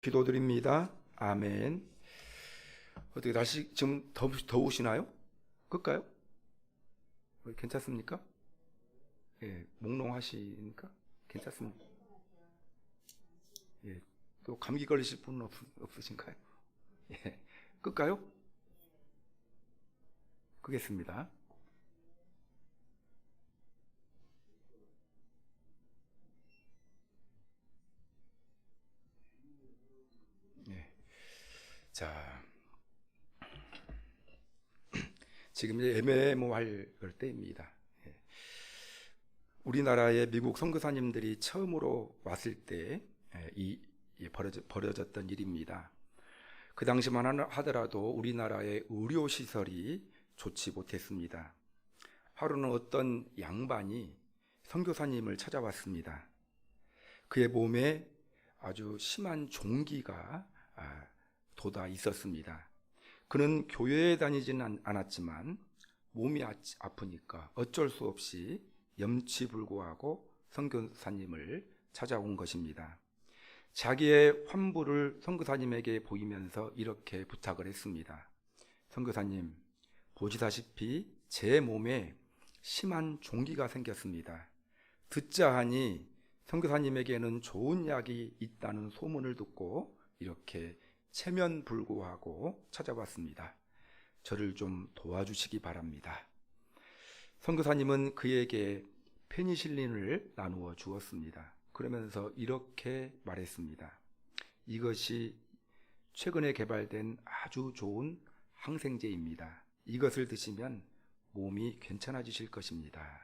기도드립니다. 아멘. 어떻게 날씨 지금 더우시나요? 끌까요? 괜찮습니까? 예, 몽롱하시니까 괜찮습니다. 예, 또 감기 걸리실 분은 없으신가요? 예, 끌까요? 끄겠습니다. 예, 자, 지금 이제 애매모호할 때입니다. 예, 우리나라에 미국 선교사님들이 처음으로 왔을 때 벌어졌던 일입니다. 그 당시만 하더라도 우리나라의 의료시설이 좋지 못했습니다. 하루는 어떤 양반이 선교사님을 찾아왔습니다. 그의 몸에 아주 심한 종기가 돋아 있었습니다. 그는 교회에 다니지는 않았지만 몸이 아프니까 어쩔 수 없이 염치불고하고 선교사님을 찾아온 것입니다. 자기의 환부를 선교사님에게 보이면서 이렇게 부탁을 했습니다. 선교사님, 보시다시피 제 몸에 심한 종기가 생겼습니다. 듣자 하니 선교사님에게는 좋은 약이 있다는 소문을 듣고 이렇게 체면불고하고 찾아왔습니다. 저를 좀 도와주시기 바랍니다. 선교사님은 그에게 페니실린을 나누어 주었습니다. 그러면서 이렇게 말했습니다. 이것이 최근에 개발된 아주 좋은 항생제입니다. 이것을 드시면 몸이 괜찮아지실 것입니다.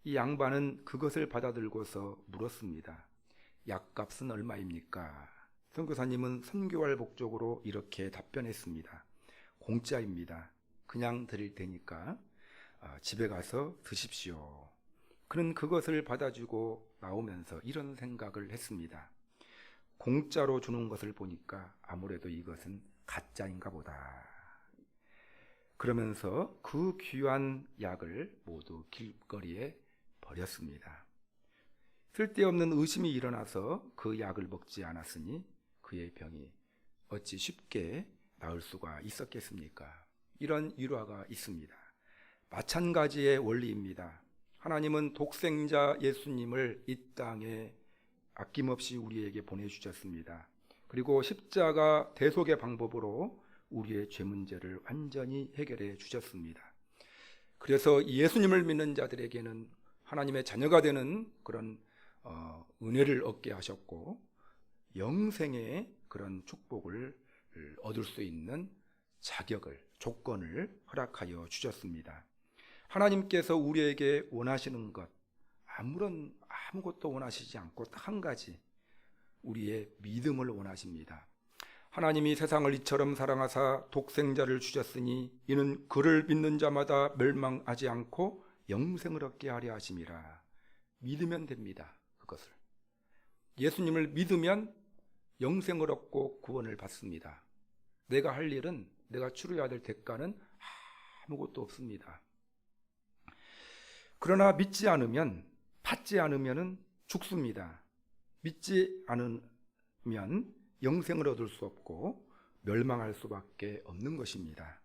이 양반은 그것을 받아들고서 물었습니다. 약값은 얼마입니까? 선교사님은 선교할 목적으로 이렇게 답변했습니다. 공짜입니다. 그냥 드릴 테니까 집에 가서 드십시오. 그는 그것을 받아주고 나오면서 이런 생각을 했습니다. 공짜로 주는 것을 보니까 아무래도 이것은 가짜인가 보다. 그러면서 그 귀한 약을 모두 길거리에 버렸습니다. 쓸데없는 의심이 일어나서 그 약을 먹지 않았으니 그의 병이 어찌 쉽게 나을 수가 있었겠습니까? 이런 일화가 있습니다. 마찬가지의 원리입니다. 하나님은 독생자 예수님을 이 땅에 아낌없이 우리에게 보내주셨습니다. 그리고 십자가 대속의 방법으로 우리의 죄 문제를 완전히 해결해 주셨습니다. 그래서 예수님을 믿는 자들에게는 하나님의 자녀가 되는 그런 은혜를 얻게 하셨고 영생의 그런 축복을 얻을 수 있는 자격을, 조건을 허락하여 주셨습니다. 하나님께서 우리에게 원하시는 것, 아무것도 원하시지 않고 딱 한 가지, 우리의 믿음을 원하십니다. 하나님이 세상을 이처럼 사랑하사 독생자를 주셨으니 이는 그를 믿는 자마다 멸망하지 않고 영생을 얻게 하려 하심이라. 믿으면 됩니다. 그것을 예수님을 믿으면 영생을 얻고 구원을 받습니다. 내가 할 일은, 내가 치러야 될 대가는 아무것도 없습니다. 그러나 믿지 않으면, 받지 않으면 죽습니다. 믿지 않으면 영생을 얻을 수 없고 멸망할 수밖에 없는 것입니다.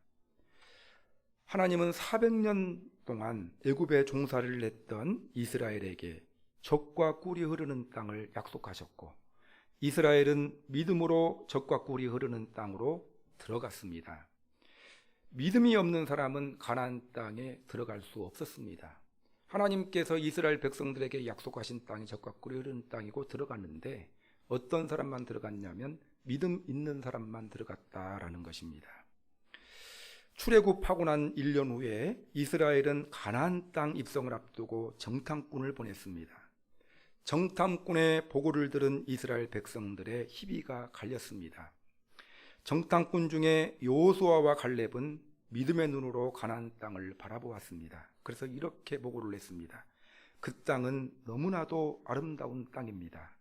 하나님은 400년 동안 애굽에 종살이를 했던 이스라엘에게 젖과 꿀이 흐르는 땅을 약속하셨고 이스라엘은 믿음으로 젖과 꿀이 흐르는 땅으로 들어갔습니다. 믿음이 없는 사람은 가나안 땅에 들어갈 수 없었습니다. 하나님께서 이스라엘 백성들에게 약속하신 땅이 젖과 꿀이 흐르는 땅이고 들어갔는데 어떤 사람만 들어갔냐면 믿음 있는 사람만 들어갔다라는 것입니다. 출애굽하고 난 1년 후에 이스라엘은 가나안 땅 입성을 앞두고 정탐꾼을 보냈습니다. 정탐꾼의 보고를 들은 이스라엘 백성들의 희비가 갈렸습니다. 정탐꾼 중에 여호수아와 갈렙은 믿음의 눈으로 가나안 땅을 바라보았습니다. 그래서 이렇게 보고를 했습니다. 그 땅은 너무나도 아름다운 땅입니다.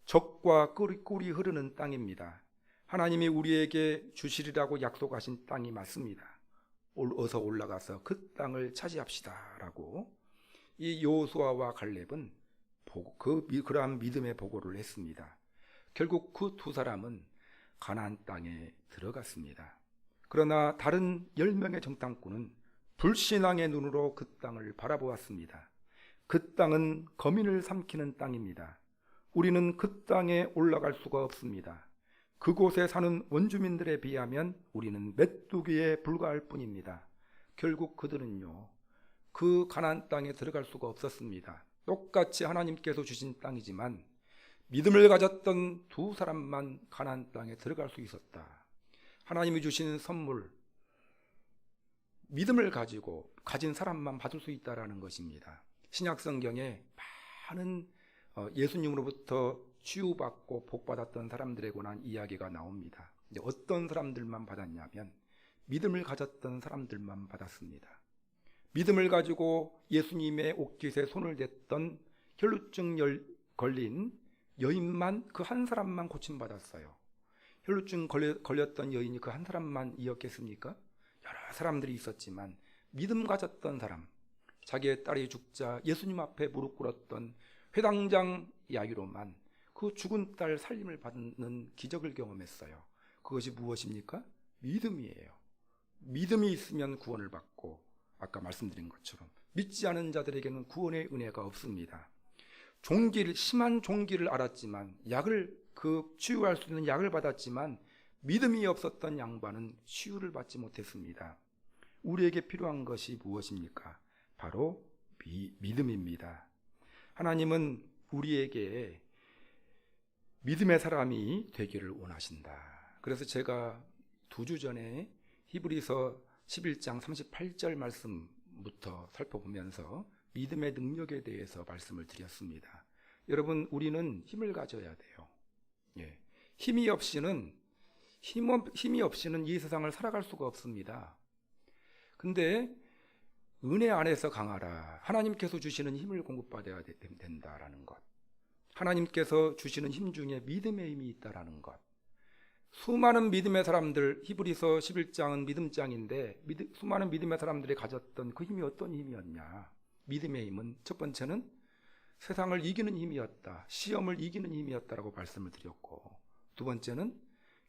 젖과 꿀이 흐르는 땅입니다. 하나님이 우리에게 주시리라고 약속하신 땅이 맞습니다. 어서 올라가서 그 땅을 차지합시다 라고 이 여호수아와 갈렙은 그러한 믿음의 보고를 했습니다. 결국 그 두 사람은 가나안 땅에 들어갔습니다. 그러나 다른 10명의 정탐꾼은 불신앙의 눈으로 그 땅을 바라보았습니다. 그 땅은 거민을 삼키는 땅입니다. 우리는 그 땅에 올라갈 수가 없습니다. 그곳에 사는 원주민들에 비하면 우리는 메뚜기에 불과할 뿐입니다. 결국 그들은요, 그 가나안 땅에 들어갈 수가 없었습니다. 똑같이 하나님께서 주신 땅이지만 믿음을 가졌던 두 사람만 가나안 땅에 들어갈 수 있었다. 하나님이 주신 선물, 믿음을 가지고 가진 사람만 받을 수 있다라는 것입니다. 신약 성경에 많은 예수님으로부터 치유받고 복받았던 사람들에 관한 이야기가 나옵니다. 어떤 사람들만 받았냐면 믿음을 가졌던 사람들만 받았습니다. 믿음을 가지고 예수님의 옷깃에 손을 댔던 혈루증 걸린 여인만, 그 한 사람만 고침받았어요. 혈루증 걸렸던 여인이 그 한 사람만 이었겠습니까? 여러 사람들이 있었지만 믿음 가졌던 사람, 자기의 딸이 죽자 예수님 앞에 무릎 꿇었던 회당장 야이로만 그 죽은 딸 살림을 받는 기적을 경험했어요. 그것이 무엇입니까? 믿음이에요. 믿음이 있으면 구원을 받고, 아까 말씀드린 것처럼 믿지 않은 자들에게는 구원의 은혜가 없습니다. 심한 종기를 알았지만 치유할 수 있는 약을 받았지만 믿음이 없었던 양반은 치유를 받지 못했습니다. 우리에게 필요한 것이 무엇입니까? 바로 믿음입니다. 하나님은 우리에게 믿음의 사람이 되기를 원하신다. 그래서 제가 2주 전에 히브리서 11장 38절 말씀부터 살펴보면서 믿음의 능력에 대해서 말씀을 드렸습니다. 여러분, 우리는 힘을 가져야 돼요. 힘이 없이는 이 세상을 살아갈 수가 없습니다. 근데 은혜 안에서 강하라. 하나님께서 주시는 힘을 공급받아야 된다라는 것. 하나님께서 주시는 힘 중에 믿음의 힘이 있다라는 것. 수많은 믿음의 사람들, 히브리서 11장은 믿음장인데 수많은 믿음의 사람들이 가졌던 그 힘이 어떤 힘이었냐? 믿음의 힘은 첫 번째는 세상을 이기는 힘이었다. 시험을 이기는 힘이었다라고 말씀을 드렸고, 두 번째는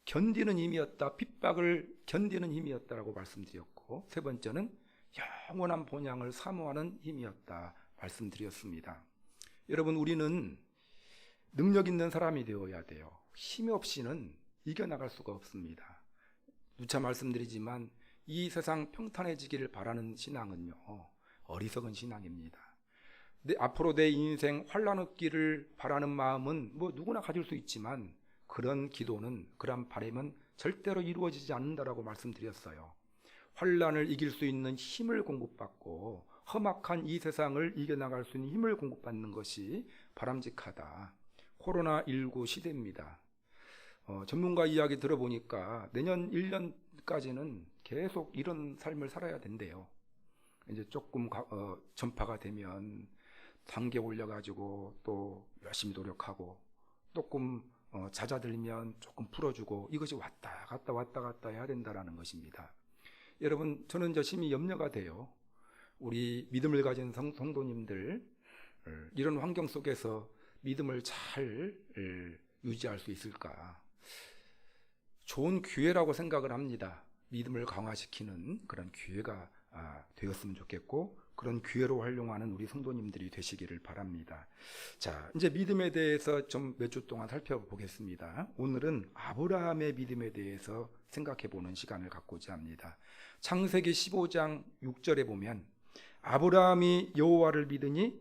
견디는 힘이었다. 핍박을 견디는 힘이었다라고 말씀드렸고, 세 번째는 영원한 본향을 사모하는 힘이었다 말씀드렸습니다. 여러분, 우리는 능력 있는 사람이 되어야 돼요. 힘이 없이는 이겨나갈 수가 없습니다. 누차 말씀드리지만 이 세상 평탄해지기를 바라는 신앙은요, 어리석은 신앙입니다. 앞으로 내 인생 환난 없기를 바라는 마음은 누구나 가질 수 있지만 그런 기도는, 그런 바람은 절대로 이루어지지 않는다라고 말씀드렸어요. 환난을 이길 수 있는 힘을 공급받고 험악한 이 세상을 이겨나갈 수 있는 힘을 공급받는 것이 바람직하다. 코로나19 시대입니다. 전문가 이야기 들어보니까 내년 1년까지는 계속 이런 삶을 살아야 된대요. 이제 조금 전파가 되면 단계 올려가지고 또 열심히 노력하고, 조금 잦아들면 조금 풀어주고, 이것이 왔다 갔다 해야 된다라는 것입니다. 여러분, 저는 심히 염려가 돼요. 우리 믿음을 가진 성도님들, 이런 환경 속에서 믿음을 잘 유지할 수 있을까? 좋은 기회라고 생각을 합니다. 믿음을 강화시키는 그런 기회가 되었으면 좋겠고, 그런 기회로 활용하는 우리 성도님들이 되시기를 바랍니다. 자, 이제 믿음에 대해서 좀 몇 주 동안 살펴보겠습니다. 오늘은 아브라함의 믿음에 대해서 생각해보는 시간을 갖고자 합니다. 창세기 15장 6절에 보면 아브라함이 여호와를 믿으니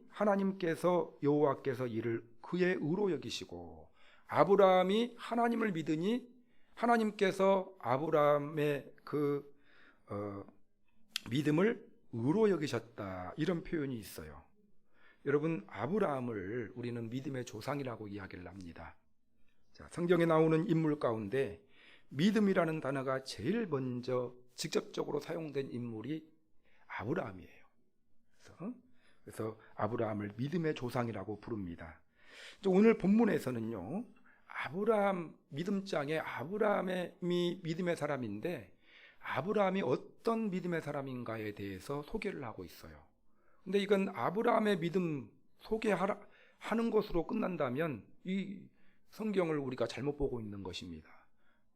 여호와께서 이를 그의 의로 여기시고, 아브라함이 하나님을 믿으니 하나님께서 아브라함의 그 믿음을 의로 여기셨다, 이런 표현이 있어요. 여러분, 아브라함을 우리는 믿음의 조상이라고 이야기를 합니다. 자, 성경에 나오는 인물 가운데 믿음이라는 단어가 제일 먼저 직접적으로 사용된 인물이 아브라함이에요. 그래서 아브라함을 믿음의 조상이라고 부릅니다. 오늘 본문에서는요, 아브라함 믿음장에 아브라함이 믿음의 사람인데 아브라함이 어떤 믿음의 사람인가에 대해서 소개를 하고 있어요. 근데 이건 아브라함의 믿음 소개하는 것으로 끝난다면 이 성경을 우리가 잘못 보고 있는 것입니다.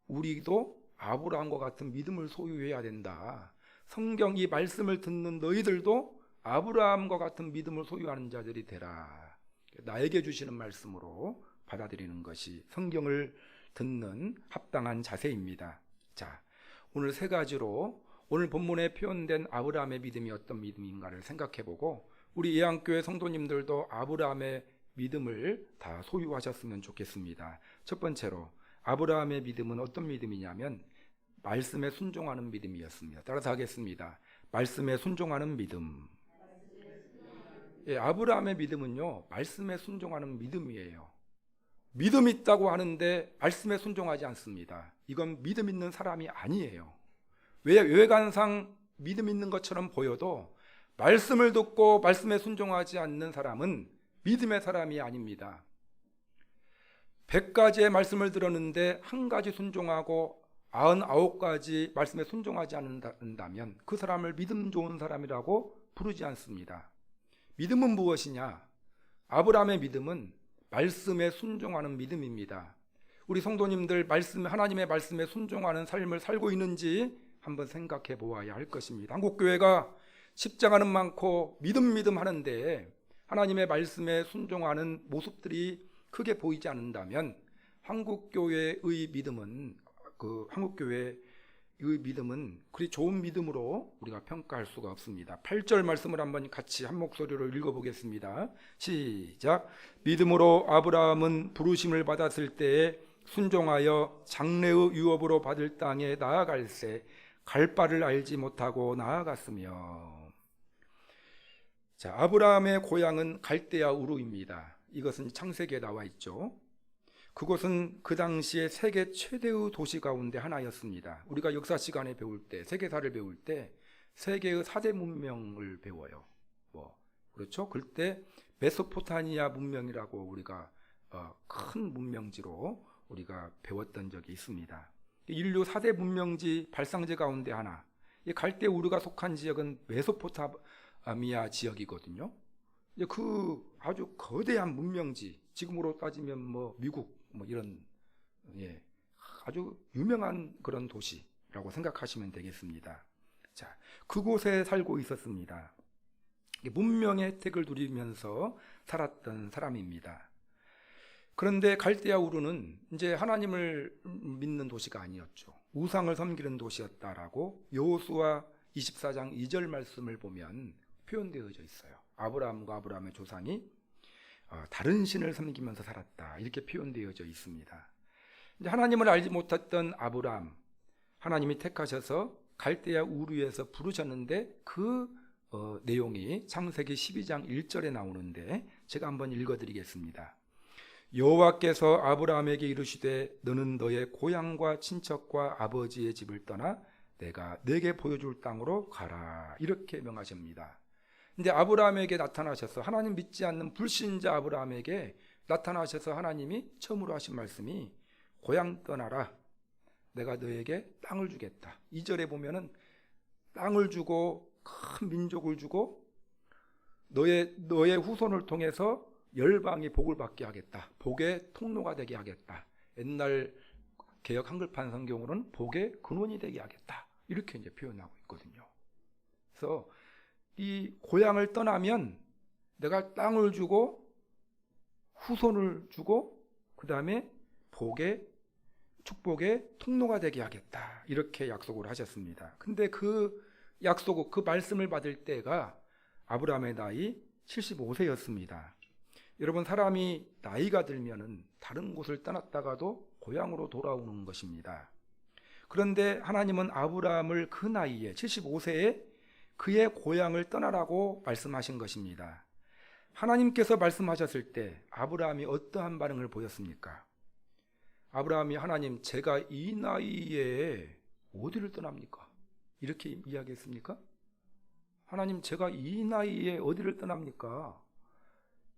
우리도 아브라함과 같은 믿음을 소유해야 된다. 성경 이 말씀을 듣는 너희들도 아브라함과 같은 믿음을 소유하는 자들이 되라. 나에게 주시는 말씀으로 받아들이는 것이 성경을 듣는 합당한 자세입니다. 자, 오늘 세 가지로 오늘 본문에 표현된 아브라함의 믿음이 어떤 믿음인가를 생각해보고 우리 예안교회 성도님들도 아브라함의 믿음을 다 소유하셨으면 좋겠습니다. 첫 번째로 아브라함의 믿음은 어떤 믿음이냐면 말씀에 순종하는 믿음이었습니다. 따라서 하겠습니다. 말씀에 순종하는 믿음. 예, 아브라함의 믿음은요, 말씀에 순종하는 믿음이에요. 믿음 있다고 하는데 말씀에 순종하지 않습니다. 이건 믿음 있는 사람이 아니에요. 외관상 믿음 있는 것처럼 보여도 말씀을 듣고 말씀에 순종하지 않는 사람은 믿음의 사람이 아닙니다. 100가지의 말씀을 들었는데 한 가지 순종하고 99가지 말씀에 순종하지 않는다면 그 사람을 믿음 좋은 사람이라고 부르지 않습니다. 믿음은 무엇이냐? 아브라함의 믿음은 말씀에 순종하는 믿음입니다. 우리 성도님들 하나님의 말씀에 순종하는 삶을 살고 있는지 한번 생각해 보아야 할 것입니다. 한국교회가 십자가는 많고 믿음 하는데 하나님의 말씀에 순종하는 모습들이 크게 보이지 않는다면 한국교회의 믿음은 그리 좋은 믿음으로 우리가 평가할 수가 없습니다. 8절 말씀을 한번 같이 한 목소리로 읽어보겠습니다. 시작. 믿음으로 아브라함은 부르심을 받았을 때에 순종하여 장래의 유업으로 받을 땅에 나아갈새 갈 바를 알지 못하고 나아갔으며. 자, 아브라함의 고향은 갈대아 우르입니다. 이것은 창세기에 나와 있죠. 그곳은 그 당시에 세계 최대의 도시 가운데 하나였습니다. 우리가 역사 시간에 배울 때, 세계사를 배울 때 세계의 4대 문명을 배워요. 그렇죠? 그때 메소포타미아 문명이라고 우리가 큰 문명지로 우리가 배웠던 적이 있습니다. 인류 4대 문명지 발상지 가운데 하나, 이 갈대 우르가 속한 지역은 메소포타미아 지역이거든요. 그 아주 거대한 문명지, 지금으로 따지면 미국 이런 아주 유명한 그런 도시라고 생각하시면 되겠습니다. 자, 그곳에 살고 있었습니다. 문명의 혜택을 누리면서 살았던 사람입니다. 그런데 갈대아 우르는 이제 하나님을 믿는 도시가 아니었죠. 우상을 섬기는 도시였다라고 여호수아 24장 2절 말씀을 보면 표현되어져 있어요. 아브라함과 아브라함의 조상이 다른 신을 섬기면서 살았다, 이렇게 표현되어져 있습니다. 이제 하나님을 알지 못했던 아브라함, 하나님이 택하셔서 갈대아 우르에서 부르셨는데 그 내용이 창세기 12장 1절에 나오는데 제가 한번 읽어드리겠습니다. 여호와께서 아브라함에게 이르시되 너는 너의 고향과 친척과 아버지의 집을 떠나 내가 네게 보여줄 땅으로 가라, 이렇게 명하십니다. 근데 아브라함에게 나타나셔서, 하나님 믿지 않는 불신자 아브라함에게 나타나셔서 하나님이 처음으로 하신 말씀이 고향 떠나라, 내가 너에게 땅을 주겠다. 2절에 보면은 땅을 주고 큰 민족을 주고 너의 후손을 통해서 열방이 복을 받게 하겠다, 복의 통로가 되게 하겠다. 옛날 개역 한글판 성경으로는 복의 근원이 되게 하겠다, 이렇게 이제 표현하고 있거든요. 그래서 이 고향을 떠나면 내가 땅을 주고 후손을 주고 그 다음에 복의 축복의 통로가 되게 하겠다, 이렇게 약속을 하셨습니다. 근데 그 약속, 그 말씀을 받을 때가 아브라함의 나이 75세였습니다. 여러분, 사람이 나이가 들면은 다른 곳을 떠났다가도 고향으로 돌아오는 것입니다. 그런데 하나님은 아브라함을 그 나이에 75세에 그의 고향을 떠나라고 말씀하신 것입니다. 하나님께서 말씀하셨을 때 아브라함이 어떠한 반응을 보였습니까? 아브라함이 하나님, 제가 이 나이에 어디를 떠납니까? 이렇게 이야기했습니까? 하나님, 제가 이 나이에 어디를 떠납니까?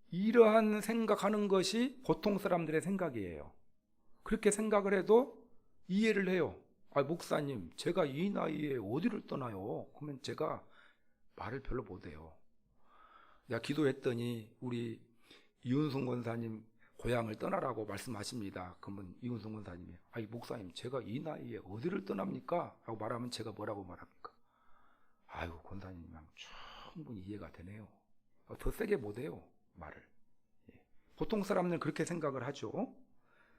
이러한 생각하는 것이 보통 사람들의 생각이에요. 그렇게 생각을 해도 이해를 해요. 목사님, 제가 이 나이에 어디를 떠나요? 그러면 제가 말을 별로 못해요. 내가 기도했더니 우리 이윤승 권사님 고향을 떠나라고 말씀하십니다. 그러면 이은성 권사님이 아이 목사님 제가 이 나이에 어디를 떠납니까? 라고 말하면 제가 뭐라고 말합니까? 아유 권사님이랑 충분히 이해가 되네요. 더 세게 못해요 말을. 보통 사람들은 그렇게 생각을 하죠.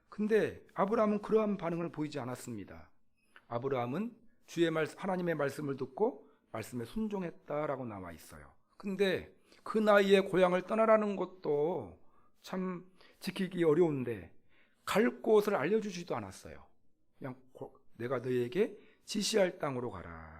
근데 아브라함은 그러한 반응을 보이지 않았습니다. 아브라함은 하나님의 말씀을 듣고 말씀에 순종했다라고 나와 있어요. 근데 그 나이에 고향을 떠나라는 것도 참 지키기 어려운데 갈 곳을 알려주지도 않았어요. 그냥 내가 너에게 지시할 땅으로 가라.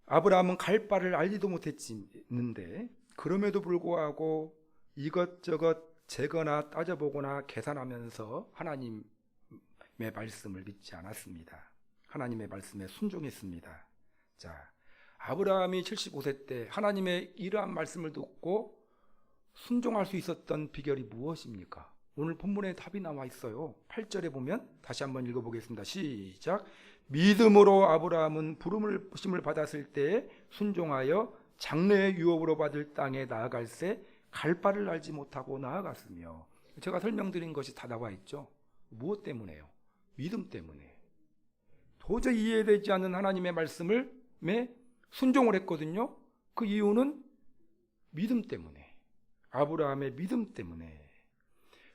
아브라함은 갈 바를 알지도 못했는데 그럼에도 불구하고 이것저것 재거나 따져보거나 계산하면서 하나님의 말씀을 믿지 않았습니다. 하나님의 말씀에 순종했습니다. 자, 아브라함이 75세 때 하나님의 이러한 말씀을 듣고 순종할 수 있었던 비결이 무엇입니까? 오늘 본문에 답이 나와 있어요. 8절에 보면 다시 한번 읽어보겠습니다. 시작. 믿음으로 아브라함은 부름을 받았을 때 순종하여 장래의 유업으로 받을 땅에 나아갈새 갈 바를 알지 못하고 나아갔으며. 제가 설명드린 것이 다 나와 있죠. 무엇 때문에요? 믿음 때문에. 도저히 이해되지 않는 하나님의 말씀을 순종을 했거든요. 그 이유는 믿음 때문에. 아브라함의 믿음 때문에.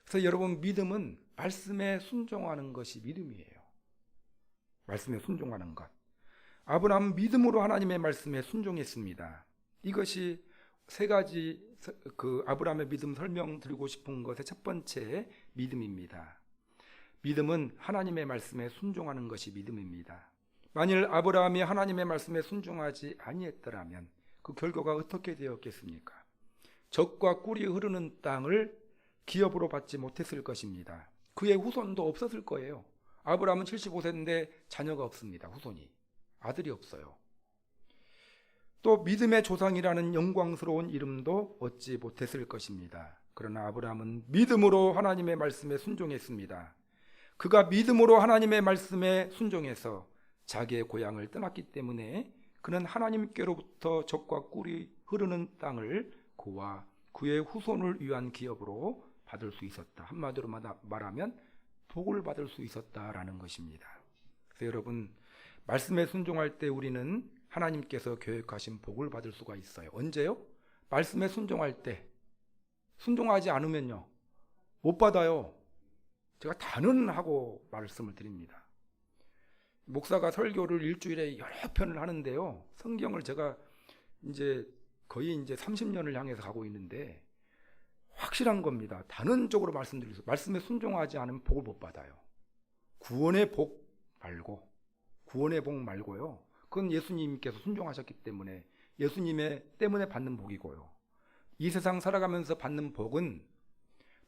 그래서 여러분 믿음은 말씀에 순종하는 것이 믿음이에요. 말씀에 순종하는 것. 아브라함은 믿음으로 하나님의 말씀에 순종했습니다. 이것이 세 가지 아브라함의 믿음 설명드리고 싶은 것의 첫 번째 믿음입니다. 믿음은 하나님의 말씀에 순종하는 것이 믿음입니다. 만일 아브라함이 하나님의 말씀에 순종하지 아니했더라면 그 결과가 어떻게 되었겠습니까? 젖과 꿀이 흐르는 땅을 기업으로 받지 못했을 것입니다. 그의 후손도 없었을 거예요. 아브라함은 75세인데 자녀가 없습니다. 후손이. 아들이 없어요. 또 믿음의 조상이라는 영광스러운 이름도 얻지 못했을 것입니다. 그러나 아브라함은 믿음으로 하나님의 말씀에 순종했습니다. 그가 믿음으로 하나님의 말씀에 순종해서 자기의 고향을 떠났기 때문에 그는 하나님께로부터 젖과 꿀이 흐르는 땅을 그와 그의 후손을 위한 기업으로 받을 수 있었다. 한마디로 말하면 복을 받을 수 있었다라는 것입니다. 그래서 여러분 말씀에 순종할 때 우리는 하나님께서 계획하신 복을 받을 수가 있어요. 언제요? 말씀에 순종할 때. 순종하지 않으면요 못 받아요. 제가 단언하고 말씀을 드립니다. 목사가 설교를 일주일에 여러 편을 하는데요. 성경을 제가 이제 거의 30년을 향해서 가고 있는데 확실한 겁니다. 단언적으로 말씀드리겠습니다. 말씀에 순종하지 않으면 복을 못 받아요. 구원의 복 말고요. 그건 예수님께서 순종하셨기 때문에 예수님의 때문에 받는 복이고요. 이 세상 살아가면서 받는 복은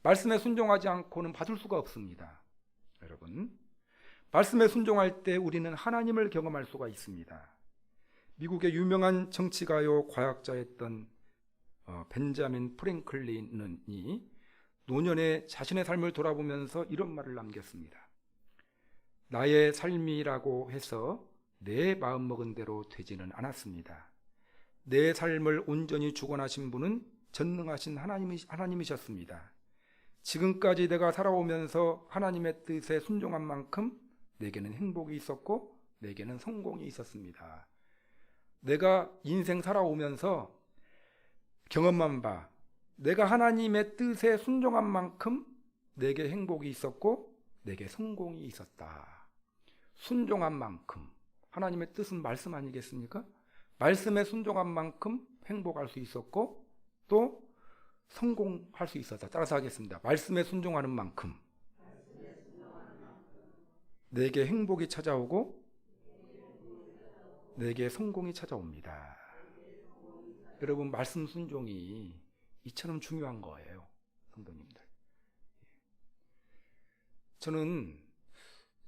말씀에 순종하지 않고는 받을 수가 없습니다. 여러분, 말씀에 순종할 때 우리는 하나님을 경험할 수가 있습니다. 미국의 유명한 정치가요 과학자였던 벤자민 프랭클린이 노년에 자신의 삶을 돌아보면서 이런 말을 남겼습니다. 나의 삶이라고 해서 내 마음먹은 대로 되지는 않았습니다. 내 삶을 온전히 주관하신 분은 전능하신 하나님이셨습니다. 지금까지 내가 살아오면서 하나님의 뜻에 순종한 만큼 내게는 행복이 있었고 내게는 성공이 있었습니다. 내가 인생 살아오면서 경험한 바, 내가 하나님의 뜻에 순종한 만큼 내게 행복이 있었고 내게 성공이 있었다. 순종한 만큼. 하나님의 뜻은 말씀 아니겠습니까? 말씀에 순종한 만큼 행복할 수 있었고 또 성공할 수 있었다. 따라서 하겠습니다. 말씀에 순종하는 만큼 내게 행복이 찾아오고 내게 성공이 찾아옵니다. 여러분 말씀 순종이 이처럼 중요한 거예요. 성도님들. 저는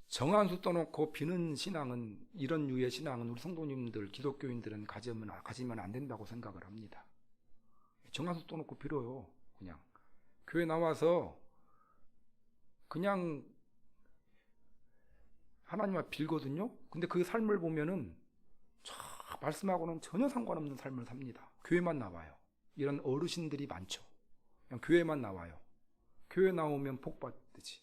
정한수 떠놓고 비는 신앙은 이런 유의 신앙은 우리 성도님들 기독교인들은 가지면 안 된다고 생각을 합니다. 정한수 떠놓고 빌어요. 그냥 교회 나와서 그냥 하나님 앞 빌거든요. 근데 그 삶을 보면은 말씀하고는 전혀 상관없는 삶을 삽니다. 교회만 나와요. 이런 어르신들이 많죠. 그냥 교회만 나와요. 교회 나오면 복 받듯이,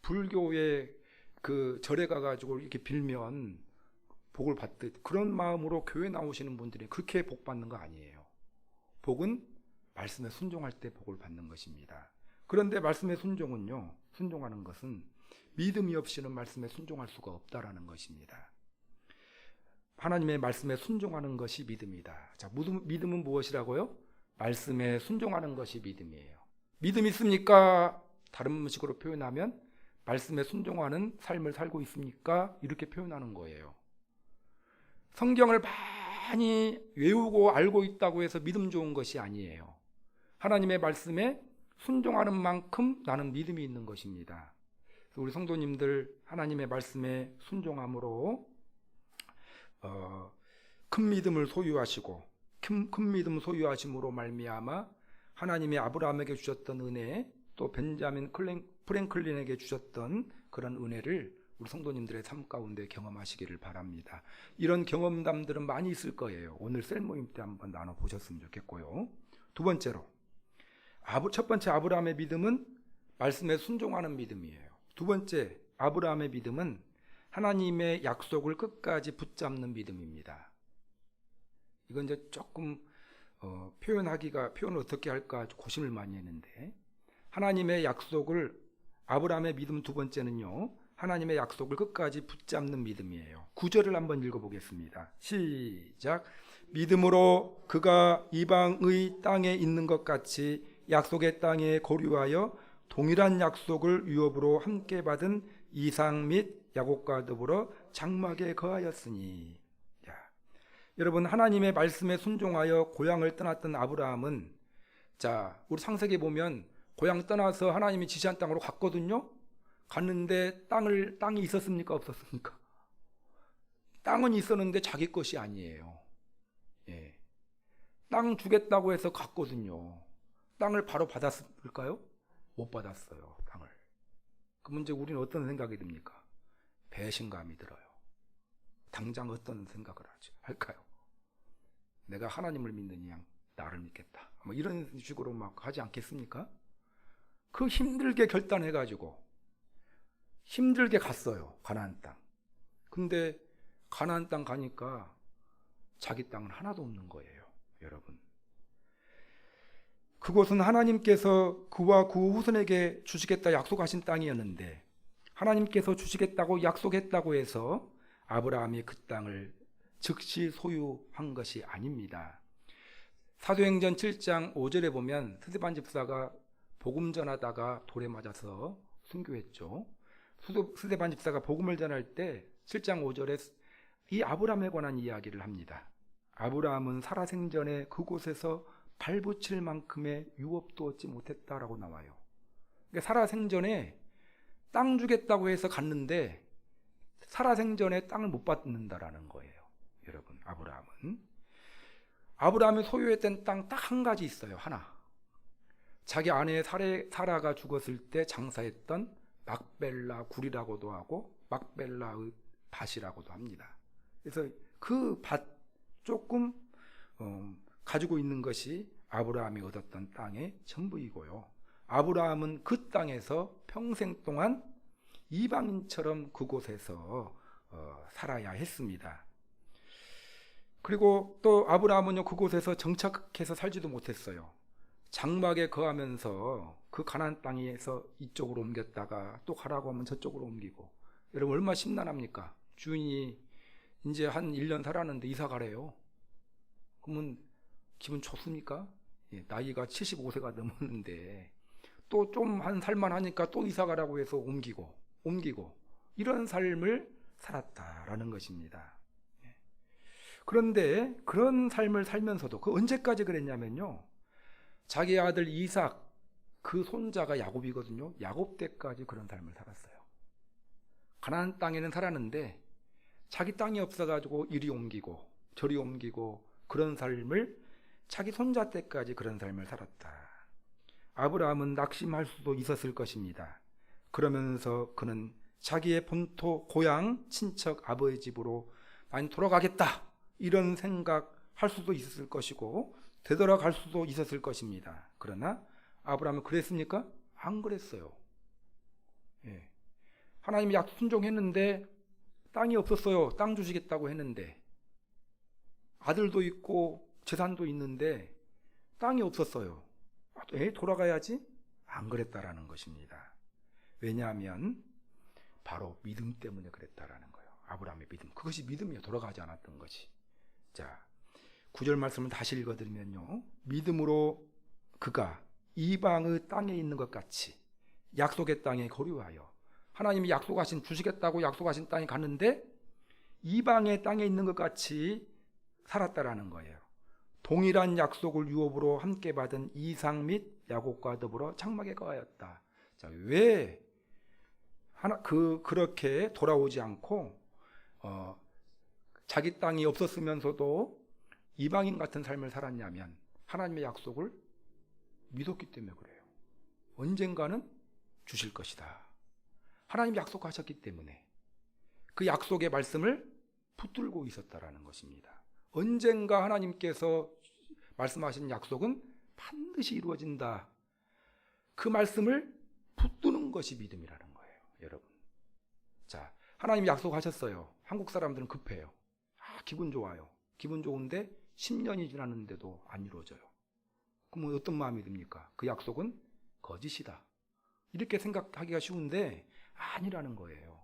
불교에 그 절에 가가지고 이렇게 빌면 복을 받듯 그런 마음으로 교회 나오시는 분들이 그렇게 복 받는 거 아니에요. 복은 말씀에 순종할 때 복을 받는 것입니다. 그런데 말씀에 순종은요, 순종하는 것은 믿음이 없이는 말씀에 순종할 수가 없다라는 것입니다. 하나님의 말씀에 순종하는 것이 믿음이다. 자, 믿음은 무엇이라고요? 말씀에 순종하는 것이 믿음이에요. 믿음 있습니까? 다른 식으로 표현하면 말씀에 순종하는 삶을 살고 있습니까? 이렇게 표현하는 거예요. 성경을 많이 외우고 알고 있다고 해서 믿음 좋은 것이 아니에요. 하나님의 말씀에 순종하는 만큼 나는 믿음이 있는 것입니다. 그래서 우리 성도님들 하나님의 말씀에 순종함으로 큰 믿음을 소유하시고 큰 믿음 소유하심으로 말미암아 하나님이 아브라함에게 주셨던 은혜, 또 벤자민 프랭클린에게 주셨던 그런 은혜를 우리 성도님들의 삶 가운데 경험하시기를 바랍니다. 이런 경험담들은 많이 있을 거예요. 오늘 셀 모임 때 한번 나눠보셨으면 좋겠고요. 두 번째로, 첫 번째 아브라함의 믿음은 말씀에 순종하는 믿음이에요. 두 번째 아브라함의 믿음은 하나님의 약속을 끝까지 붙잡는 믿음입니다. 이건 이제 조금 표현을 어떻게 할까 고심을 많이 했는데, 하나님의 약속을, 아브라함의 믿음 두 번째는요, 하나님의 약속을 끝까지 붙잡는 믿음이에요. 9절을 한번 읽어보겠습니다. 시작. 믿음으로 그가 이방의 땅에 있는 것 같이 약속의 땅에 거류하여 동일한 약속을 유업으로 함께 받은 이삭 및 야곱과 더불어 장막에 거하였으니. 자, 여러분, 하나님의 말씀에 순종하여 고향을 떠났던 아브라함은, 자, 우리 창세기 보면 고향 떠나서 하나님이 지시한 땅으로 갔거든요. 갔는데 땅이 있었습니까? 없었습니까? 땅은 있었는데 자기 것이 아니에요. 예. 땅 주겠다고 해서 갔거든요. 땅을 바로 받았을까요? 못 받았어요, 땅을. 그러면 이제 우리는 어떤 생각이 듭니까? 배신감이 들어요. 당장 어떤 생각을 할까요? 내가 하나님을 믿는 양 나를 믿겠다, 뭐 이런 식으로 막 하지 않겠습니까? 그 힘들게 결단해가지고 힘들게 갔어요, 가나안 땅. 근데 가나안 땅 가니까 자기 땅은 하나도 없는 거예요, 여러분. 그곳은 하나님께서 그와 그 후손에게 주시겠다 약속하신 땅이었는데, 하나님께서 주시겠다고 약속했다고 해서 아브라함이 그 땅을 즉시 소유한 것이 아닙니다. 사도행전 7장 5절에 보면 스데반 집사가 복음 전하다가 돌에 맞아서 순교했죠. 스데반 집사가 복음을 전할 때 7장 5절에 이 아브라함에 관한 이야기를 합니다. 아브라함은 살아생전에 그곳에서 발붙일 만큼의 유업도 얻지 못했다라고 나와요. 그러니까 살아생전에 땅 주겠다고 해서 갔는데 살아생전에 땅을 못 받는다라는 거예요. 여러분, 아브라함이 소유했던 땅 딱 한 가지 있어요. 하나. 자기 아내 사라가 죽었을 때 장사했던 막벨라 굴이라고도 하고 막벨라의 밭이라고도 합니다. 그래서 그 밭 조금 가지고 있는 것이 아브라함이 얻었던 땅의 전부이고요. 아브라함은 그 땅에서 평생 동안 이방인처럼 그곳에서 살아야 했습니다. 그리고 또 아브라함은요, 그곳에서 정착해서 살지도 못했어요. 장막에 거하면서 그 가나안 땅에서 이쪽으로 옮겼다가 또 가라고 하면 저쪽으로 옮기고. 여러분, 얼마나 심란합니까? 주인이 이제 한 1년 살았는데 이사 가래요. 그러면 기분 좋습니까? 예, 나이가 75세가 넘었는데 또 좀 한 살만 하니까 또 이사 가라고 해서 옮기고 이런 삶을 살았다라는 것입니다. 그런데 그런 삶을 살면서도 그 언제까지 그랬냐면요, 자기 아들 이삭 그 손자가 야곱이거든요. 야곱 때까지 그런 삶을 살았어요. 가나안 땅에는 살았는데 자기 땅이 없어가지고 이리 옮기고 저리 옮기고 그런 삶을 자기 손자 때까지 그런 삶을 살았다. 아브라함은 낙심할 수도 있었을 것입니다. 그러면서 그는 자기의 본토 고향 친척 아버지 집으로 난 돌아가겠다 이런 생각할 수도 있었을 것이고 되돌아갈 수도 있었을 것입니다. 그러나 아브라함은 그랬습니까? 안 그랬어요. 예. 하나님이 약속 순종했는데 땅이 없었어요. 땅 주시겠다고 했는데 아들도 있고 재산도 있는데 땅이 없었어요. 돌아가야지? 안 그랬다라는 것입니다. 왜냐하면 바로 믿음 때문에 그랬다라는 거예요. 아브라함의 믿음. 그것이 믿음이에요. 돌아가지 않았던 것이. 자, 9절 말씀을 다시 읽어드리면요. 믿음으로 그가 이방의 땅에 있는 것 같이 약속의 땅에 거류하여, 하나님이 약속하신, 주시겠다고 약속하신 땅에 갔는데 이방의 땅에 있는 것 같이 살았다라는 거예요. 동일한 약속을 유업으로 함께 받은 이삭 및 야곱과 더불어 장막에 거하였다. 자, 왜 그렇게 돌아오지 않고 자기 땅이 없었으면서도 이방인 같은 삶을 살았냐면 하나님의 약속을 믿었기 때문에 그래요. 언젠가는 주실 것이다. 하나님 약속하셨기 때문에 그 약속의 말씀을 붙들고 있었다라는 것입니다. 언젠가 하나님께서 말씀하신 약속은 반드시 이루어진다. 그 말씀을 붙드는 것이 믿음이라는 거예요, 여러분. 자, 하나님 약속하셨어요. 한국 사람들은 급해요. 기분 좋아요. 기분 좋은데 10년이 지났는데도 안 이루어져요. 그럼 어떤 마음이 듭니까? 그 약속은 거짓이다. 이렇게 생각하기가 쉬운데 아니라는 거예요.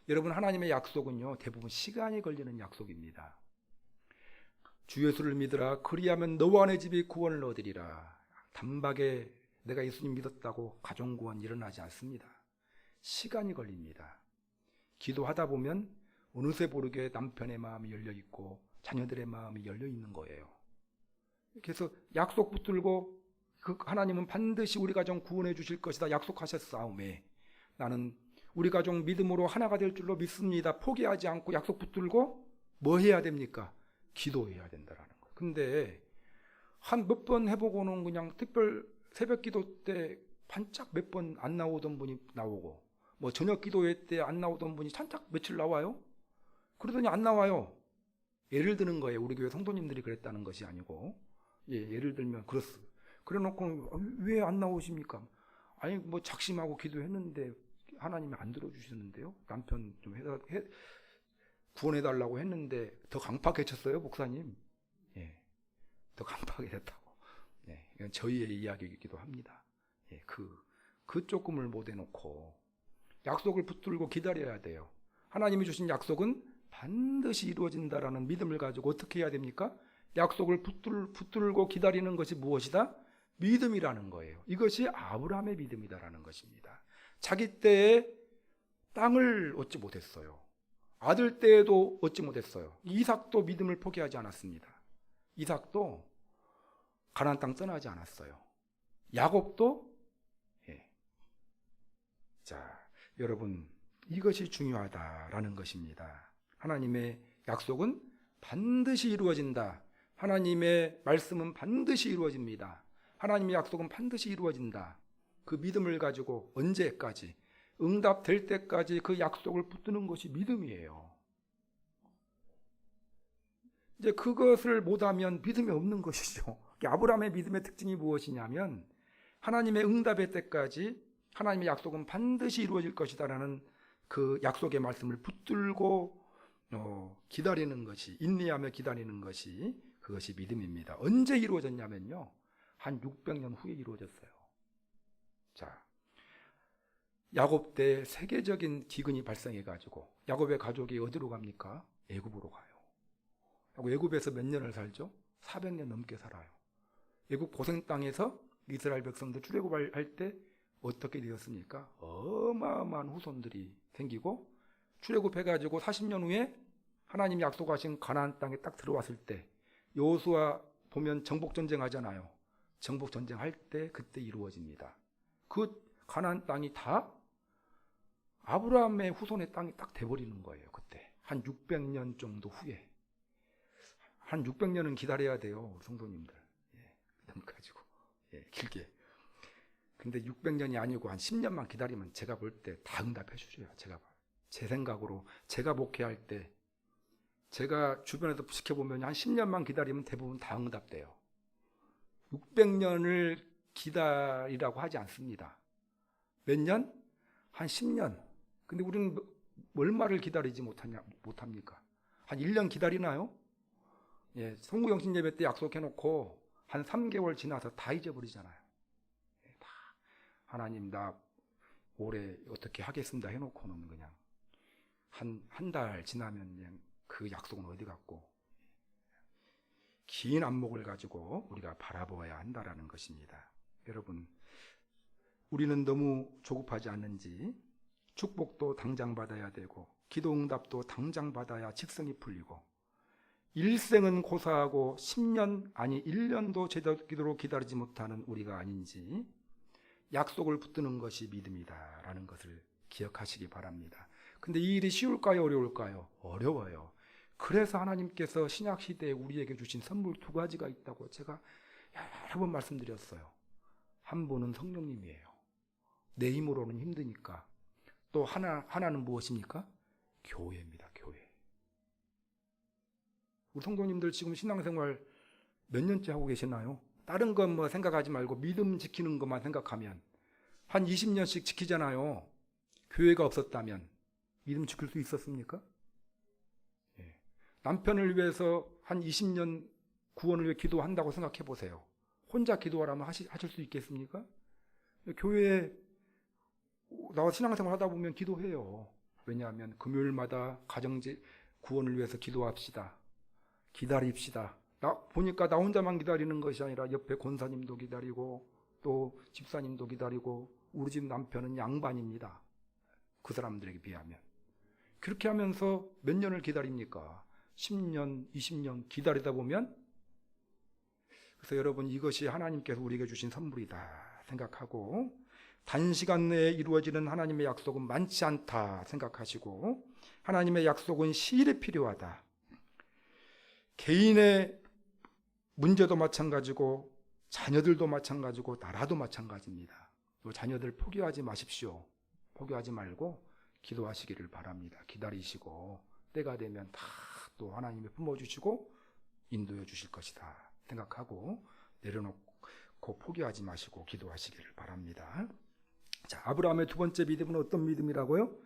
여러분, 하나님의 약속은요, 대부분 시간이 걸리는 약속입니다. 주 예수를 믿으라. 그리하면 너와 내 집이 구원을 얻으리라. 단박에 내가 예수님 믿었다고 가정구원 일어나지 않습니다. 시간이 걸립니다. 기도하다 보면 어느새 모르게 남편의 마음이 열려있고 자녀들의 마음이 열려있는 거예요. 그래서 약속 붙들고 하나님은 반드시 우리 가정 구원해 주실 것이다 약속하셨사오매 나는 우리 가정 믿음으로 하나가 될 줄로 믿습니다. 포기하지 않고 약속 붙들고 뭐 해야 됩니까? 기도해야 된다라는 거예요. 근데 한 몇 번 해보고는 그냥 특별 새벽 기도 때 반짝 몇 번 안 나오던 분이 나오고, 뭐 저녁 기도회 때 안 나오던 분이 반짝 며칠 나와요? 그러더니 안 나와요. 예를 드는 거예요. 우리 교회 성도님들이 그랬다는 것이 아니고, 예를 들면 그렇습니다. 그래 놓고 왜 안 나오십니까? 아니 뭐 작심하고 기도했는데 하나님이 안 들어주시는데요. 남편 좀 구원해달라고 했는데 더 강팍해졌어요, 목사님. 더 강팍하게 됐다고. 이건 저희의 이야기이기도 합니다. 그 조금을 못 해놓고 약속을 붙들고 기다려야 돼요. 하나님이 주신 약속은 반드시 이루어진다라는 믿음을 가지고 어떻게 해야 됩니까? 약속을 붙들고 기다리는 것이 무엇이다? 믿음이라는 거예요. 이것이 아브라함의 믿음이다라는 것입니다. 자기 때에 땅을 얻지 못했어요. 아들 때에도 얻지 못했어요. 이삭도 믿음을 포기하지 않았습니다. 이삭도 가나안 땅 떠나지 않았어요. 야곱도. 자, 여러분, 이것이 중요하다라는 것입니다. 하나님의 약속은 반드시 이루어진다. 하나님의 말씀은 반드시 이루어집니다. 하나님의 약속은 반드시 이루어진다. 그 믿음을 가지고 언제까지, 응답될 때까지 그 약속을 붙드는 것이 믿음이에요. 이제 그것을 못하면 믿음이 없는 것이죠. 아브라함의 믿음의 특징이 무엇이냐면 하나님의 응답의 때까지 하나님의 약속은 반드시 이루어질 것이다라는 그 약속의 말씀을 붙들고 기다리는 것이, 인내하며 기다리는 것이, 그것이 믿음입니다. 언제 이루어졌냐면요, 한 600년 후에 이루어졌어요. 자, 야곱 때 세계적인 기근이 발생해가지고 야곱의 가족이 어디로 갑니까? 애굽으로 가요. 애굽에서 몇 년을 살죠? 400년 넘게 살아요. 애굽 고생 땅에서 이스라엘 백성들 출애굽할 때 어떻게 되었습니까? 어마어마한 후손들이 생기고 출애굽해가지고 40년 후에 하나님이 약속하신 가나안 땅에 딱 들어왔을 때, 여호수아 보면 정복전쟁 하잖아요. 정복전쟁 할 때 그때 이루어집니다. 그 가나안 땅이 다 아브라함의 후손의 땅이 딱 돼버리는 거예요. 그때 한 600년 정도 후에. 한 600년은 기다려야 돼요, 성도님들. 믿음 가지고 길게. 근데 600년이 아니고 한 10년만 기다리면 제가 볼 때 다 응답해 주셔요. 제 생각으로 제가 목회할 때 제가 주변에서 지켜보면 한 10년만 기다리면 대부분 다 응답돼요. 600년을 기다리라고 하지 않습니다. 몇 년? 한 10년. 근데 우리는 얼마를 기다리지 못합니까? 한 1년 기다리나요? 예, 성구영신 예배 때 약속해놓고 한 3개월 지나서 다 잊어버리잖아요. 예, 다 하나님 나 올해 어떻게 하겠습니다 해놓고는 그냥 한 달 지나면 그냥 그 약속은 어디 갔고, 긴 안목을 가지고 우리가 바라보아야 한다라는 것입니다. 여러분, 우리는 너무 조급하지 않는지 축복도 당장 받아야 되고 기도 응답도 당장 받아야 직성이 풀리고, 일생은 고사하고 10년 아니 1년도 제대로 기다리지 못하는 우리가 아닌지 약속을 붙드는 것이 믿음이다라는 것을 기억하시기 바랍니다. 근데 이 일이 쉬울까요? 어려울까요? 어려워요. 그래서 하나님께서 신약시대에 우리에게 주신 선물 2가지가 있다고 제가 여러 번 말씀드렸어요. 한 분은 성령님이에요. 내 힘으로는 힘드니까. 또 하나는 무엇입니까? 교회입니다. 교회. 우리 성도님들 지금 신앙생활 몇 년째 하고 계시나요? 다른 건 뭐 생각하지 말고 믿음 지키는 것만 생각하면 한 20년씩 지키잖아요. 교회가 없었다면 믿음 지킬 수 있었습니까? 예. 남편을 위해서 한 20년 구원을 위해 기도한다고 생각해 보세요. 혼자 기도하라면 하실 수 있겠습니까? 교회에 나와 신앙생활 하다 보면 기도해요. 왜냐하면 금요일마다 가정제 구원을 위해서 기도합시다. 기다립시다. 보니까 나 혼자만 기다리는 것이 아니라 옆에 권사님도 기다리고 또 집사님도 기다리고 우리 집 남편은 양반입니다. 그 사람들에게 비하면. 그렇게 하면서 몇 년을 기다립니까? 10년, 20년 기다리다 보면, 그래서 여러분 이것이 하나님께서 우리에게 주신 선물이다 생각하고, 단시간 내에 이루어지는 하나님의 약속은 많지 않다 생각하시고, 하나님의 약속은 시일이 필요하다. 개인의 문제도 마찬가지고 자녀들도 마찬가지고 나라도 마찬가지입니다. 자녀들 포기하지 마십시오. 포기하지 말고 기도하시기를 바랍니다. 기다리시고 때가 되면 다 또 하나님이 품어주시고 인도해 주실 것이다 생각하고 내려놓고 포기하지 마시고 기도하시기를 바랍니다. 자, 아브라함의 2번째 믿음은 어떤 믿음이라고요?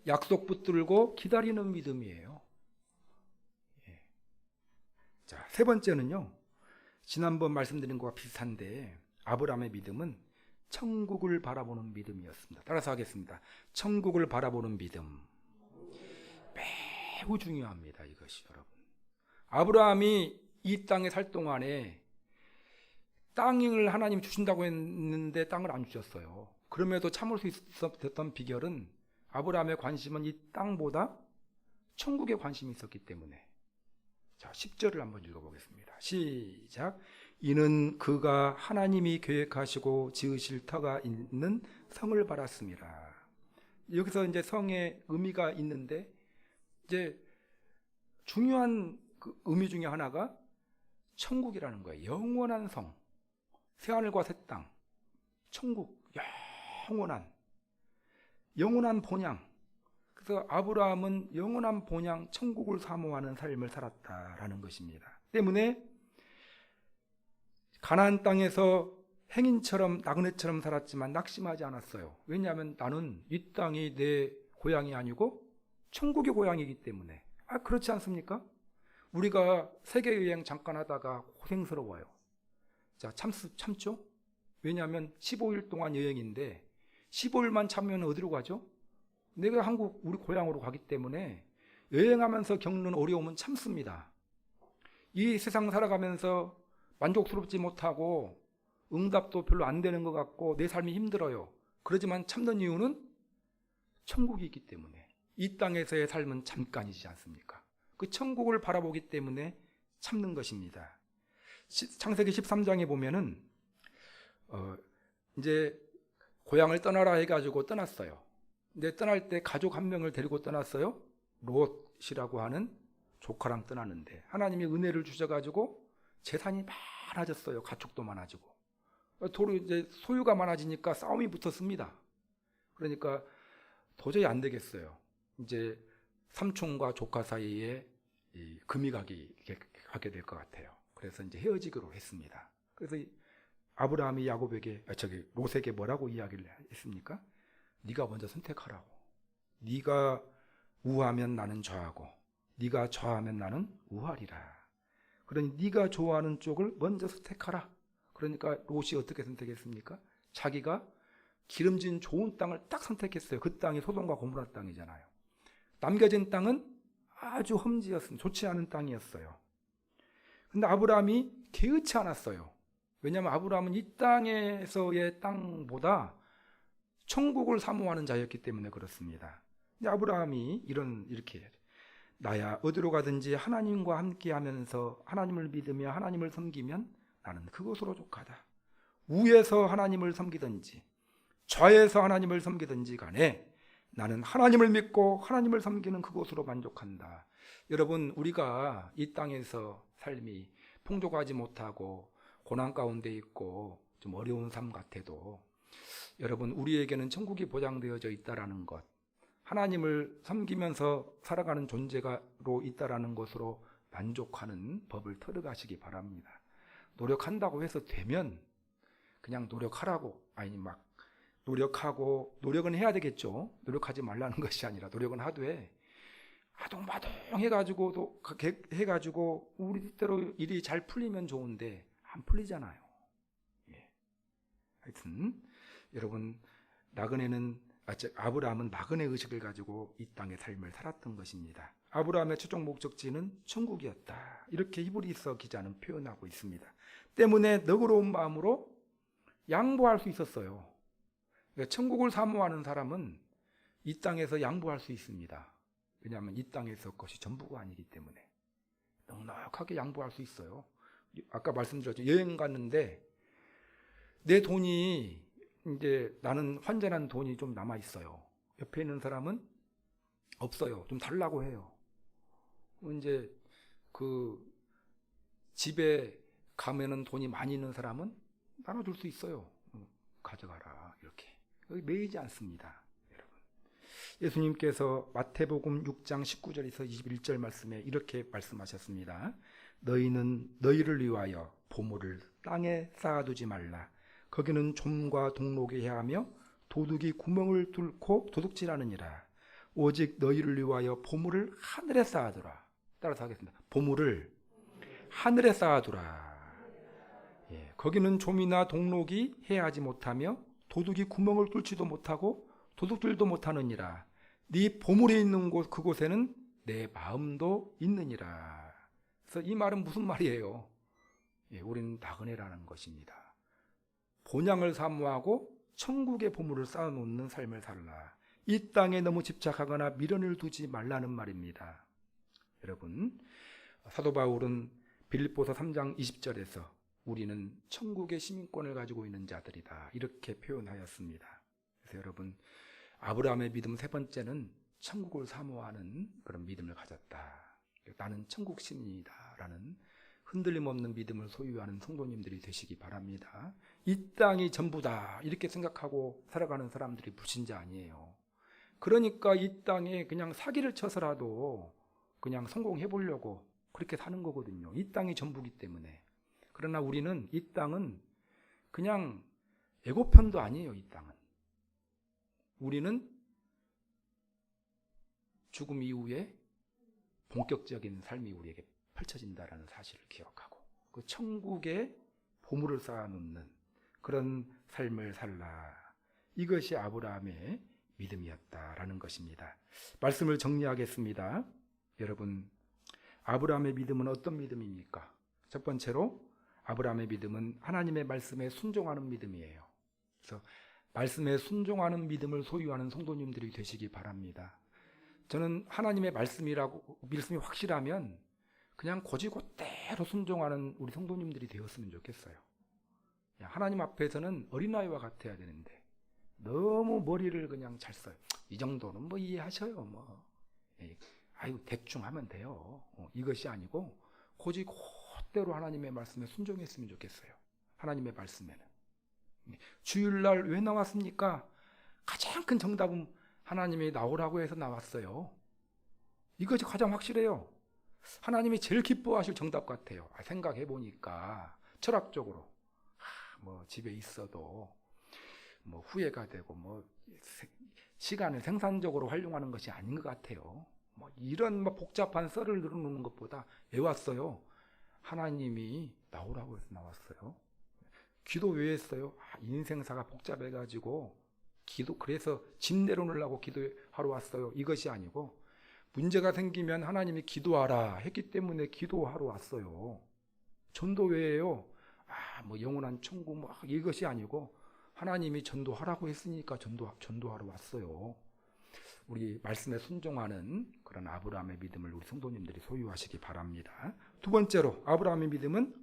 약속 붙들고 기다리는 믿음이에요. 예. 자, 3번째는요. 지난번 말씀드린 것과 비슷한데 아브라함의 믿음은 천국을 바라보는 믿음이었습니다. 따라서 하겠습니다. 천국을 바라보는 믿음. 매우 중요합니다. 이것이 여러분. 아브라함이 이 땅에 살 동안에 땅을 하나님이 주신다고 했는데 땅을 안 주셨어요. 그럼에도 참을 수 있었던 비결은 아브라함의 관심은 이 땅보다 천국에 관심이 있었기 때문에. 자, 10절을 한번 읽어보겠습니다. 시작. 이는 그가 하나님이 계획하시고 지으실 터가 있는 성을 바랐습니다. 여기서 이제 성의 의미가 있는데, 이제 중요한 그 의미 중에 하나가 천국이라는 거예요. 영원한 성, 새하늘과 새 땅, 천국, 영원한 본향. 그래서 아브라함은 영원한 본향, 천국을 사모하는 삶을 살았다라는 것입니다. 때문에 가나안 땅에서 행인처럼 나그네처럼 살았지만 낙심하지 않았어요. 왜냐하면 나는 이 땅이 내 고향이 아니고 천국의 고향이기 때문에. 그렇지 않습니까? 우리가 세계여행 잠깐 하다가 고생스러워요. 자, 참죠? 왜냐하면 15일 동안 여행인데 15일만 참으면 어디로 가죠? 내가 우리 고향으로 가기 때문에 여행하면서 겪는 어려움은 참습니다. 이 세상 살아가면서 만족스럽지 못하고 응답도 별로 안 되는 것 같고 내 삶이 힘들어요. 그러지만 참는 이유는 천국이 있기 때문에. 이 땅에서의 삶은 잠깐이지 않습니까? 그 천국을 바라보기 때문에 참는 것입니다. 창세기 13장에 보면은 이제 고향을 떠나라 해가지고 떠났어요. 근데 떠날 때 가족 한 명을 데리고 떠났어요. 롯이라고 하는 조카랑 떠났는데 하나님이 은혜를 주셔가지고 재산이 많아졌어요. 가축도 많아지고. 도로 이제 소유가 많아지니까 싸움이 붙었습니다. 그러니까 도저히 안 되겠어요. 이제 삼촌과 조카 사이에 금이 가게 될 것 같아요. 그래서 이제 헤어지기로 했습니다. 그래서 아브라함이 롯에게 뭐라고 이야기를 했습니까? 네가 먼저 선택하라고. 네가 우하면 나는 좌하고 네가 좌하면 나는 우하리라. 그러니 네가 좋아하는 쪽을 먼저 선택하라. 그러니까 롯이 어떻게 선택했습니까? 자기가 기름진 좋은 땅을 딱 선택했어요. 그 땅이 소돔과 고모라 땅이잖아요. 남겨진 땅은 아주 험지였습니다. 좋지 않은 땅이었어요. 근데 아브라함이 개의치 않았어요. 왜냐하면 아브라함은 이 땅에서의 땅보다 천국을 사모하는 자였기 때문에 그렇습니다. 근데 아브라함이 이렇게 나야 어디로 가든지 하나님과 함께하면서 하나님을 믿으며 하나님을 섬기면 나는 그것으로 족하다. 우에서 하나님을 섬기든지 좌에서 하나님을 섬기든지 간에 나는 하나님을 믿고 하나님을 섬기는 그것으로 만족한다. 여러분, 우리가 이 땅에서 삶이 풍족하지 못하고 고난 가운데 있고 좀 어려운 삶 같아도 여러분, 우리에게는 천국이 보장되어져 있다라는 것, 하나님을 섬기면서 살아가는 존재로 있다라는 것으로 만족하는 법을 들어가시기 바랍니다. 노력한다고 해서 되면 그냥 노력하라고, 아니 막 노력하고, 노력은 해야 되겠죠. 노력하지 말라는 것이 아니라 노력은 하되 아동바동 해가지고 우리 뜻대로 일이 잘 풀리면 좋은데 안 풀리잖아요. 예. 하여튼 여러분, 아브라함은 나그네 의식을 가지고 이 땅의 삶을 살았던 것입니다. 아브라함의 최종 목적지는 천국이었다. 이렇게 히브리서 기자는 표현하고 있습니다. 때문에 너그러운 마음으로 양보할 수 있었어요. 그러니까 천국을 사모하는 사람은 이 땅에서 양보할 수 있습니다. 왜냐하면 이 땅에서 것이 전부가 아니기 때문에 넉넉하게 양보할 수 있어요. 아까 말씀드렸죠. 여행 갔는데 내 돈이 이제 나는 환전한 돈이 좀 남아 있어요. 옆에 있는 사람은 없어요. 좀 달라고 해요. 이제 그 집에 가면은 돈이 많이 있는 사람은 나눠줄 수 있어요. 가져가라 이렇게. 여기 매이지 않습니다. 여러분, 예수님께서 마태복음 6장 19절에서 21절 말씀에 이렇게 말씀하셨습니다. 너희는 너희를 위하여 보물을 땅에 쌓아두지 말라. 거기는 좀과 동록이 해하며 도둑이 구멍을 뚫고 도둑질하느니라. 오직 너희를 위하여 보물을 하늘에 쌓아두라. 따라서 하겠습니다. 보물을 하늘에 쌓아두라. 예, 거기는 좀이나 동록이 해하지 못하며 도둑이 구멍을 뚫지도 못하고 도둑질도 못하느니라. 네 보물이 있는 곳 그곳에는 내 마음도 있느니라. 그래서 이 말은 무슨 말이에요? 예, 우리는 나그네라는 것입니다. 본향을 사모하고 천국의 보물을 쌓아놓는 삶을 살라. 이 땅에 너무 집착하거나 미련을 두지 말라는 말입니다. 여러분, 사도 바울은 빌립보서 3장 20절에서 우리는 천국의 시민권을 가지고 있는 자들이다 이렇게 표현하였습니다. 그래서 여러분, 아브라함의 믿음 세 번째는 천국을 사모하는 그런 믿음을 가졌다. 나는 천국 시민이다 라는 흔들림 없는 믿음을 소유하는 성도님들이 되시기 바랍니다. 이 땅이 전부다 이렇게 생각하고 살아가는 사람들이 불신자 아니에요. 그러니까 이 땅에 그냥 사기를 쳐서라도 그냥 성공해 보려고 그렇게 사는 거거든요. 이 땅이 전부기 때문에. 그러나 우리는 이 땅은 그냥 예고편도 아니에요. 이 땅은. 우리는 죽음 이후에 본격적인 삶이 우리에게 펼쳐진다라는 사실을 기억하고 그 천국에 보물을 쌓아놓는 그런 삶을 살라. 이것이 아브라함의 믿음이었다라는 것입니다. 말씀을 정리하겠습니다. 여러분, 아브라함의 믿음은 어떤 믿음입니까? 첫 번째로 아브라함의 믿음은 하나님의 말씀에 순종하는 믿음이에요. 그래서 말씀에 순종하는 믿음을 소유하는 성도님들이 되시기 바랍니다. 저는 하나님의 말씀이 확실하면 그냥 곧이곧대로 순종하는 우리 성도님들이 되었으면 좋겠어요. 하나님 앞에서는 어린아이와 같아야 되는데 너무 머리를 그냥 잘 써요. 이 정도는 뭐 이해하셔요. 뭐 아유 대충 하면 돼요. 이것이 아니고 곧이곧대로 하나님의 말씀에 순종했으면 좋겠어요. 하나님의 말씀에는. 주일날 왜 나왔습니까? 가장 큰 정답은 하나님이 나오라고 해서 나왔어요. 이것이 가장 확실해요. 하나님이 제일 기뻐하실 정답 같아요. 생각해 보니까 철학적으로 뭐 집에 있어도 뭐 후회가 되고 뭐 시간을 생산적으로 활용하는 것이 아닌 것 같아요. 이런 복잡한 썰을 늘어놓는 것보다 왜 왔어요? 하나님이 나오라고 해서 나왔어요. 기도 왜 했어요? 인생사가 복잡해가지고 그래서 집 내려놓으려고 기도하러 왔어요. 이것이 아니고 문제가 생기면 하나님이 기도하라 했기 때문에 기도하러 왔어요. 전도 왜예요? 영원한 천국 이것이 아니고 하나님이 전도하라고 했으니까 전도하러 왔어요. 우리 말씀에 순종하는 그런 아브라함의 믿음을 우리 성도님들이 소유하시기 바랍니다. 두 번째로 아브라함의 믿음은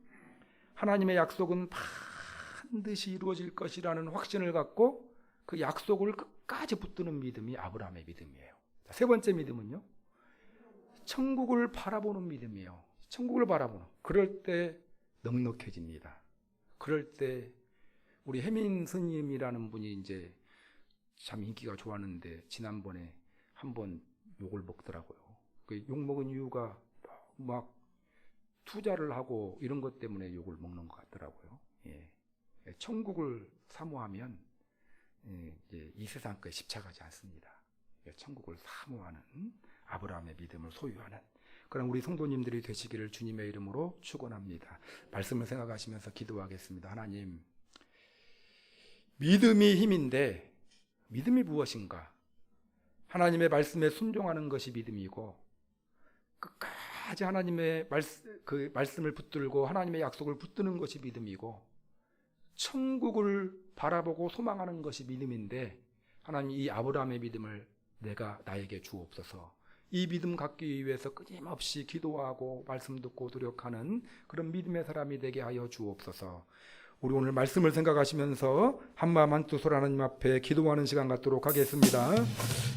하나님의 약속은 반드시 이루어질 것이라는 확신을 갖고 그 약속을 끝까지 붙드는 믿음이 아브라함의 믿음이에요. 세 번째 믿음은요, 천국을 바라보는 믿음이에요. 천국을 바라보는. 그럴 때 넉넉해집니다. 그럴 때 우리 해민 스님이라는 분이 이제 참 인기가 좋았는데 지난번에 한번 욕을 먹더라고요. 그 욕 먹은 이유가 막 투자를 하고 이런 것 때문에 욕을 먹는 것 같더라고요. 천국을 사모하면 이 세상 거에 집착하지 않습니다. 천국을 사모하는 아브라함의 믿음을 소유하는 그런 우리 성도님들이 되시기를 주님의 이름으로 축원합니다. 말씀을 생각하시면서 기도하겠습니다. 하나님, 믿음이 힘인데 믿음이 무엇인가? 하나님의 말씀에 순종하는 것이 믿음이고 끝까지 하나님의 말씀을 붙들고 하나님의 약속을 붙드는 것이 믿음이고 천국을 바라보고 소망하는 것이 믿음인데 하나님, 이 아브라함의 믿음을 나에게 주옵소서. 이 믿음 갖기 위해서 끊임없이 기도하고 말씀 듣고 노력하는 그런 믿음의 사람이 되게 하여 주옵소서. 우리 오늘 말씀을 생각하시면서 한마음 한뜻으로 하나님 앞에 기도하는 시간 갖도록 하겠습니다.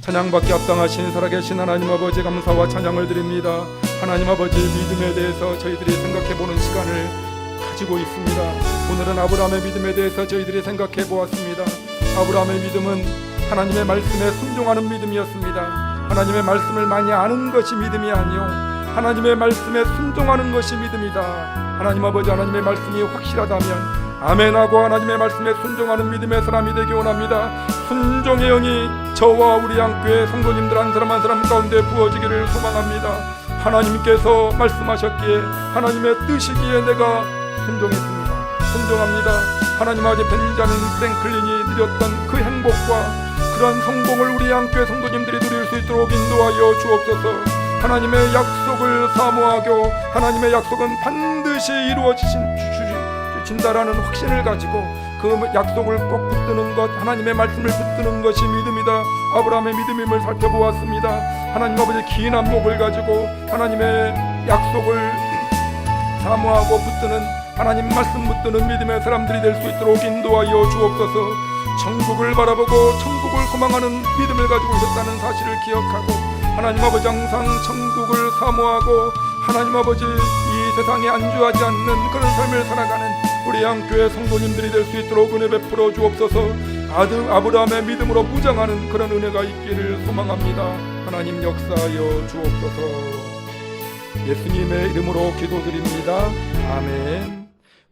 찬양받기 합당하신 살아계신 하나님 아버지, 감사와 찬양을 드립니다. 하나님 아버지, 믿음에 대해서 저희들이 생각해보는 시간을 가지고 있습니다. 오늘은 아브라함의 믿음에 대해서 저희들이 생각해 보았습니다. 아브라함의 믿음은 하나님의 말씀에 순종하는 믿음이었습니다. 하나님의 말씀을 많이 아는 것이 믿음이 아니요, 하나님의 말씀에 순종하는 것이 믿음이다. 하나님 아버지, 하나님의 말씀이 확실하다면 아멘하고 하나님의 말씀에 순종하는 믿음의 사람이 되기 원합니다. 순종의 영이 저와 우리 양교회 성도님들 한 사람 한 사람 가운데 부어지기를 소망합니다. 하나님께서 말씀하셨기에 하나님의 뜻이기에 내가 순종했습니다. 순종합니다. 하나님 아버지, 벤자민 프랭클린이 누렸던 그 행복과 그런 성공을 우리 양교회 성도님들이 누릴 수 있도록 인도하여 주옵소서. 하나님의 약속을 사모하고 하나님의 약속은 반드시 이루어진다라는 확신을 가지고 그 약속을 꼭 붙드는 것, 하나님의 말씀을 붙드는 것이 믿음이다. 아브라함의 믿음임을 살펴보았습니다. 하나님 아버지, 긴 안목을 가지고 하나님의 약속을 사모하고 붙드는, 하나님 말씀 붙드는 믿음의 사람들이 될 수 있도록 인도하여 주옵소서. 천국을 바라보고 천국을 소망하는 믿음을 가지고 있었다는 사실을 기억하고 하나님 아버지, 항상 천국을 사모하고 하나님 아버지, 이 세상에 안주하지 않는 그런 삶을 살아가는 우리 양교회 성도님들이 될 수 있도록 은혜 베풀어 주옵소서. 아브라함의 믿음으로 무장하는 그런 은혜가 있기를 소망합니다. 하나님 역사하여 주옵소서. 예수님의 이름으로 기도드립니다. 아멘.